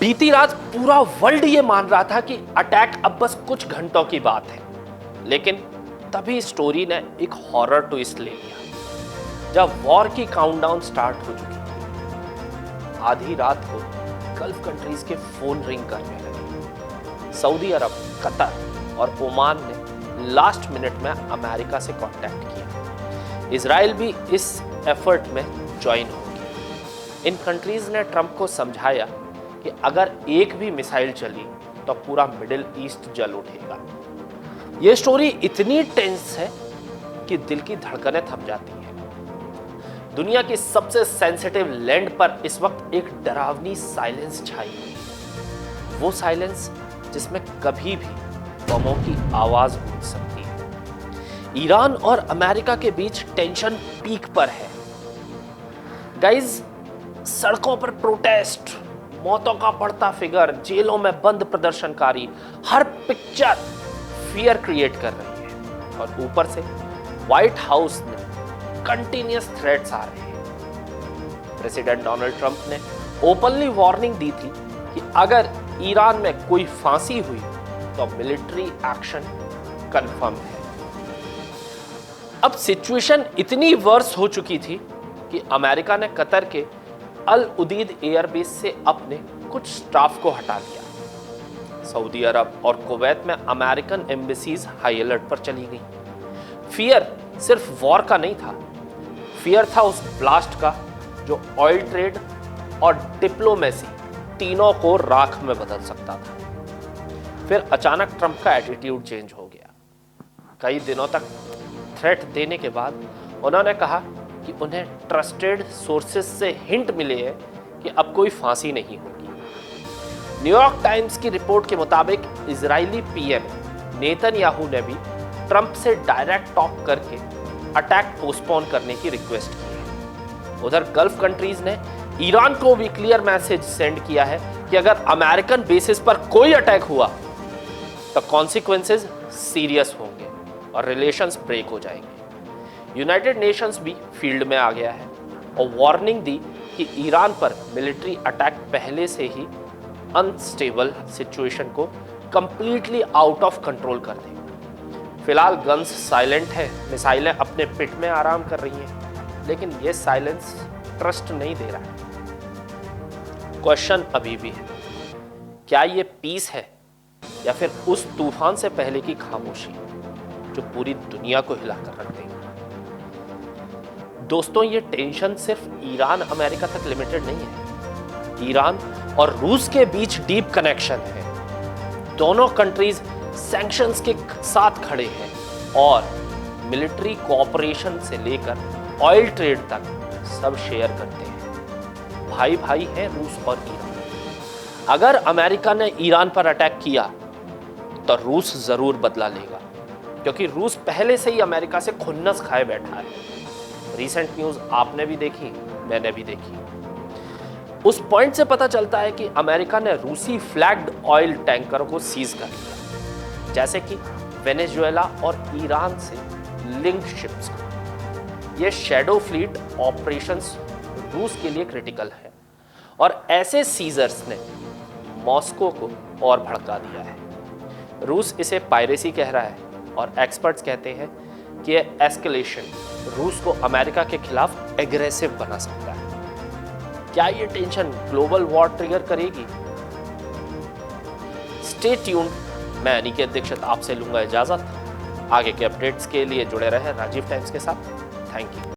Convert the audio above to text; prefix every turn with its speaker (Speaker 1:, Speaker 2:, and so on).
Speaker 1: बीती रात पूरा वर्ल्ड ये मान रहा था कि अटैक अब बस कुछ घंटों की बात है, लेकिन तभी स्टोरी ने एक हॉरर ट्विस्ट ले लिया। जब वॉर की काउंटडाउन स्टार्ट हो चुकी थी, आधी रात को गल्फ कंट्रीज के फोन रिंग करने लगे। सऊदी अरब, कतर और ओमान ने लास्ट मिनट में अमेरिका से कांटेक्ट किया। इजराइल भी इस एफर्ट में ज्वाइन हो गया। इन कंट्रीज ने ट्रंप को समझाया कि अगर एक भी मिसाइल चली तो पूरा मिडिल ईस्ट जल उठेगा। यह स्टोरी इतनी टेंस है कि दिल की धड़कनें थम जाती हैं। दुनिया की सबसे सेंसिटिव लैंड पर इस वक्त एक डरावनी साइलेंस छाई हुई। वो साइलेंस जिसमें कभी भी बमों की आवाज गूंज सकती है। ईरान और अमेरिका के बीच टेंशन पीक पर है। गाइस, सड़कों पर प्रोटेस्ट, मौतों का बढ़ता फिगर, जेलों में बंद प्रदर्शनकारी, हर पिक्चर फियर क्रिएट कर रही है। और ऊपर से व्हाइट हाउस ने कंटिन्यूअस थ्रेट्स आ रहे हैं। प्रेसिडेंट डोनाल्ड ट्रंप ने ओपनली वार्निंग दी थी कि अगर ईरान में कोई फांसी हुई तो मिलिट्री एक्शन कंफर्म है। अब सिचुएशन इतनी वर्स हो चुकी थी कि अमेरिका ने कतर के अल उदीद एयरबेस से अपने कुछ स्टाफ को हटा दिया। सऊदी अरब और कुवैत में अमेरिकन एम्बेसीज हाई अलर्ट पर चली गई। फियर सिर्फ वॉर का नहीं था, फियर था उस ब्लास्ट का जो ऑयल ट्रेड और डिप्लोमेसी तीनों को राख में बदल सकता था। फिर अचानक ट्रंप का एटीट्यूड चेंज हो गया। कई दिनों तक थ्रेट देने के बाद उन्होंने कहा कि उन्हें ट्रस्टेड सोर्सेस से हिंट मिले हैं कि अब कोई फांसी नहीं होगी। न्यूयॉर्क टाइम्स की रिपोर्ट के मुताबिक इजरायली पीएम नेतन्याहू ने भी ट्रंप से डायरेक्ट टॉक करके अटैक पोस्टपोन करने की रिक्वेस्ट की है। उधर गल्फ कंट्रीज ने ईरान को भी क्लियर मैसेज सेंड किया है कि अगर अमेरिकन बेसिस पर कोई अटैक हुआ तो कॉन्सिक्वेंसेस सीरियस होंगे और रिलेशंस ब्रेक हो जाएंगे। यूनाइटेड नेशंस भी फील्ड में आ गया है और वार्निंग दी कि ईरान पर मिलिट्री अटैक पहले से ही अनस्टेबल सिचुएशन को कंप्लीटली आउट ऑफ कंट्रोल कर देगा। फिलहाल गन्स साइलेंट है, मिसाइलें अपने पिट में आराम कर रही हैं, लेकिन यह साइलेंस ट्रस्ट नहीं दे रहा है। क्वेश्चन अभी भी है, क्या यह पीस है या फिर उस तूफान से पहले की खामोशी जो पूरी दुनिया को हिलाकर रख देगी? दोस्तों, ये टेंशन सिर्फ ईरान अमेरिका तक लिमिटेड नहीं है। ईरान और रूस के बीच डीप कनेक्शन है। दोनों कंट्रीज सैंक्शंस के साथ खड़े हैं और मिलिट्री कोऑपरेशन से लेकर ऑयल ट्रेड तक सब शेयर करते हैं। भाई भाई हैं रूस और ईरान। अगर अमेरिका ने ईरान पर अटैक किया तो रूस जरूर बदला लेगा, क्योंकि रूस पहले से ही अमेरिका से खुन्नस खाए बैठा है। रीसेंट न्यूज आपने भी देखी, मैंने भी देखी। उस पॉइंट से पता चलता है कि अमेरिका ने रूसी फ्लैग्ड ऑयल टैंकरों को सीज कर लिया, जैसे कि वेनेजुएला और ईरान से लिंक्ड शिप्स को। यह शैडो फ्लीट ऑपरेशंस रूस के लिए क्रिटिकल है और ऐसे सीजर्स ने मॉस्को को और भड़का दिया है। रूस इसे पायरेसी कह रहा है और एक्सपर्ट्स कहते हैं कि यह एस्केलेशन रूस को अमेरिका के खिलाफ एग्रेसिव बना सकता है। क्या यह टेंशन ग्लोबल वॉर ट्रिगर करेगी? Stay tuned. मैं अनिकेत दीक्षित आपसे लूंगा इजाजत। आगे के अपडेट्स के लिए जुड़े रहे राजीव टाइम्स के साथ। Thank you.